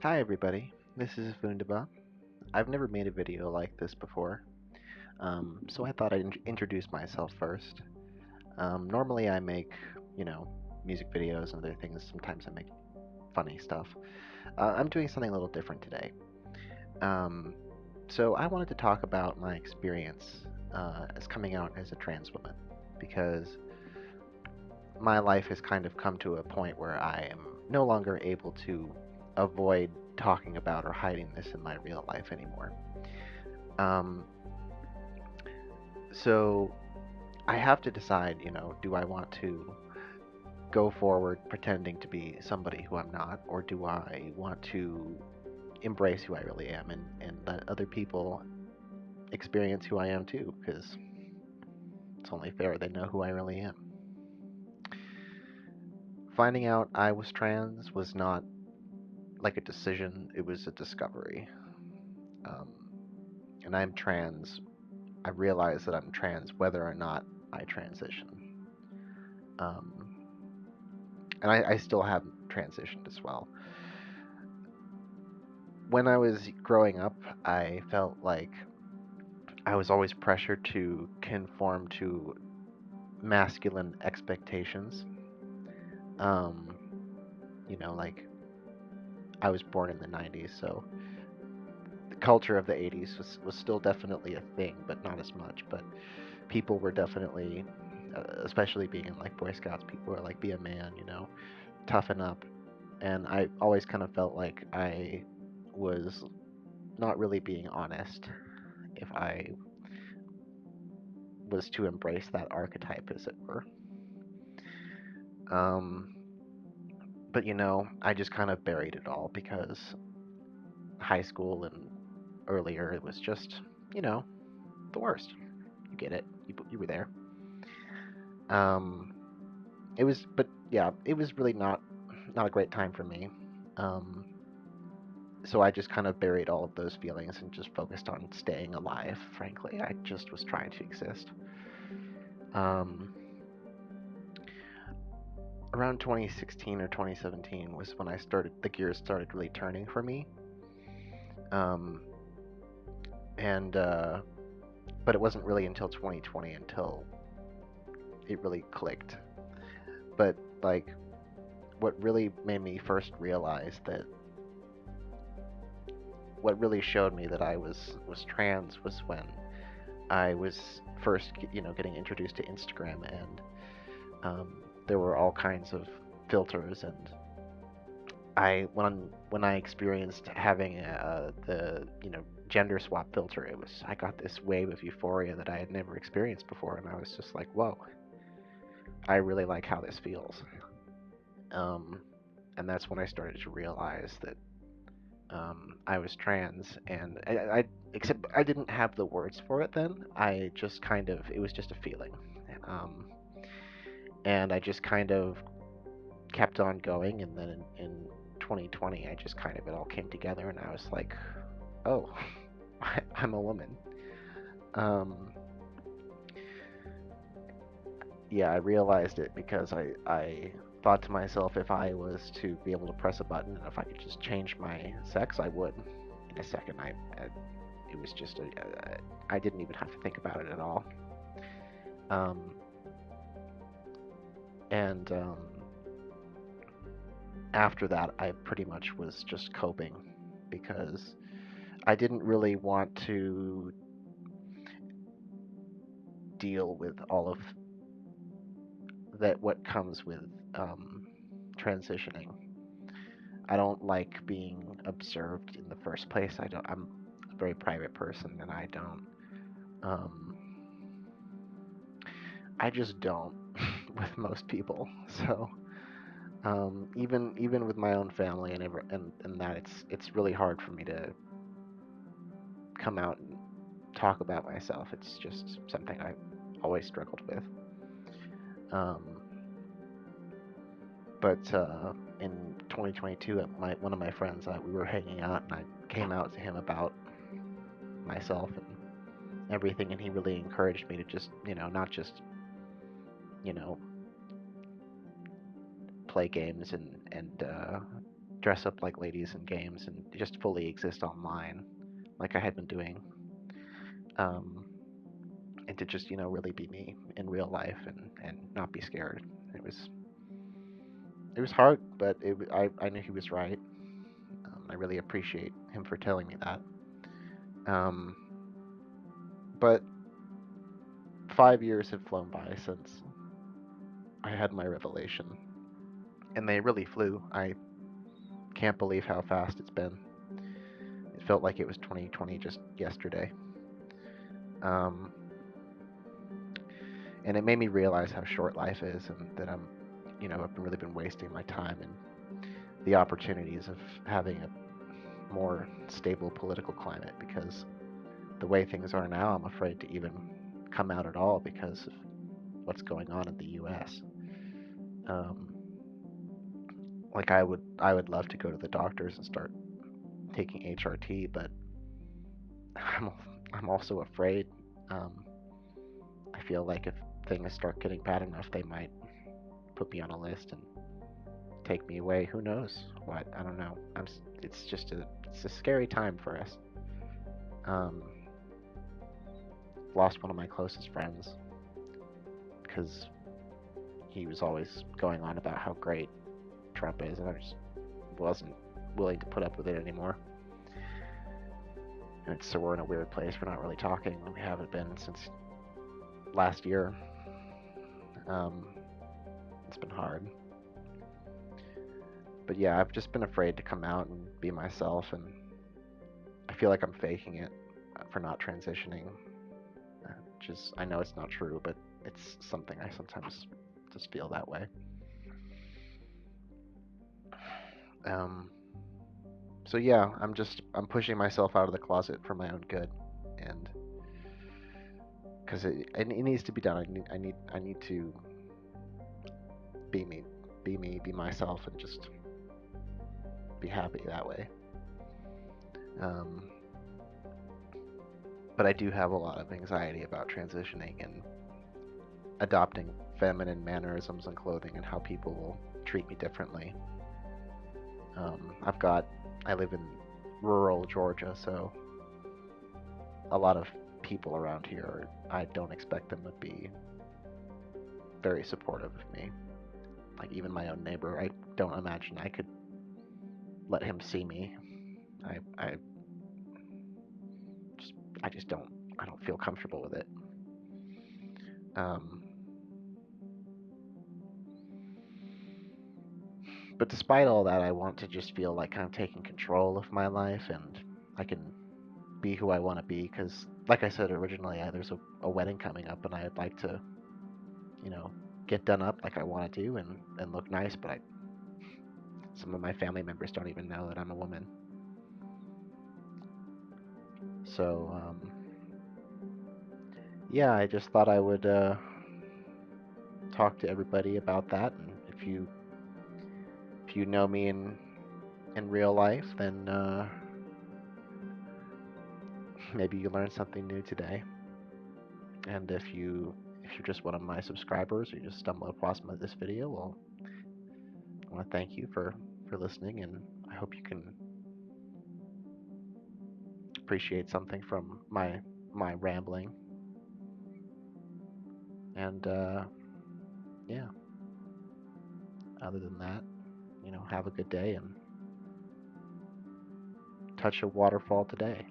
Hi everybody, this is Fundaba. I've never made a video like this before, so I thought I'd introduce myself first. Normally I make, you know, music videos and other things. Sometimes I make funny stuff. I'm doing something a little different today. Um, so I wanted to talk about my experience as coming out as a trans woman, because my life has kind of come to a point where I am no longer able to avoid talking about or hiding this in my real life anymore. Um, so I have to decide, do I want to go forward pretending to be somebody who I'm not, or do I want to embrace who I really am and let other people experience who I am too? Because it's only fair they know who I really am. Finding out I was trans was not like a decision, it was a discovery. Um, and I'm trans. I realize that I'm trans whether or not I transition. Um, and I still haven't transitioned as well. When I was growing up, I felt like I was always pressured to conform to masculine expectations. Um, like I was born in the 90s, so the culture of the 80s was still definitely a thing, but not as much. But people were definitely, especially being in like Boy Scouts, people were like, be a man, toughen up. And I always kind of felt like I was not really being honest if I was to embrace that archetype, as it were. Um, but I just kind of buried it all because high school and earlier it was just, you know, the worst. You get it. You were there. Um, it was, but yeah, it was really not a great time for me. Um, so I just kind of buried all of those feelings and just focused on staying alive. Frankly, I just was trying to exist. Um, Around 2016 or 2017 was when the gears started really turning for me. Um, and but it wasn't really until 2020 until it really clicked. But like, what really made me first realize that what really showed me that I was trans was when I was first, getting introduced to Instagram, and there were all kinds of filters, and when I experienced having the gender swap filter, I got this wave of euphoria that I had never experienced before, and I was just like, whoa, I really like how this feels. Um, and that's when I started to realize that I was trans, and except I didn't have the words for it then. I just kind of it was just a feeling, um, and I just kind of kept on going, and then in 2020, I just kind of it all came together, and I was like, oh, I'm a woman. Um, yeah, I realized it because I thought to myself, if I was to be able to press a button and if I could just change my sex, I would in a second. It was just I didn't even have to think about it at all. Um, and After that, I pretty much was just coping because I didn't really want to deal with all of that what comes with um, transitioning. I don't like being observed in the first place. I'm a very private person, and Um, I just don't with most people. So even with my own family and that it's really hard for me to come out and talk about myself. It's just something I always struggled with. Um, but In 2022, one of my friends, we were hanging out, and I came out to him about myself and everything, and he really encouraged me to just, not just, you know, play games and dress up like ladies in games and just fully exist online, like I had been doing, um, and to just really be me in real life and not be scared. It was hard, but I knew he was right. I really appreciate him for telling me that. Um, but 5 years have flown by since I had my revelation, and they really flew. I can't believe how fast it's been. It felt like it was 2020 just yesterday. Um, and it made me realize how short life is, and that I've really been wasting my time and the opportunities of having a more stable political climate, because the way things are now, I'm afraid to even come out at all because of what's going on in the U.S. Um, like I would love to go to the doctors and start taking HRT, but I'm I'm also afraid. Um, I feel like if things start getting bad enough, they might put me on a list and take me away. Who knows what? I don't know. It's a scary time for us. Um, Lost one of my closest friends because he was always going on about how great Trump is, and I just wasn't willing to put up with it anymore. And so we're in a weird place. We're not really talking. We haven't been since last year. Um, it's been hard. But yeah, I've just been afraid to come out and be myself, and I feel like I'm faking it for not transitioning. Which is, I know it's not true, but it's something I sometimes just feel that way. Um, so yeah, I'm pushing myself out of the closet for my own good, and because it needs to be done. I need to be me, be myself, and just be happy that way. Um, but I do have a lot of anxiety about transitioning and adopting feminine mannerisms and clothing and how people will treat me differently. I live in rural Georgia, so a lot of people around here, I don't expect them to be very supportive of me. Like even my own neighbor, I don't imagine I could let him see me. I, I just, I don't feel comfortable with it. Um, but despite all that, I want to just feel like I'm taking control of my life and I can be who I want to be. Because, like I said originally, there's a wedding coming up, and I'd like to, you know, get done up like I want to do and look nice. But some of my family members don't even know that I'm a woman. So, yeah, I just thought I would talk to everybody about that. And if you know me in real life, then maybe you learned something new today. And if you're just one of my subscribers or you just stumble across this video, well, I want to thank you for listening, and I hope you can appreciate something from my rambling. And yeah, other than that, have a good day and touch a waterfall today.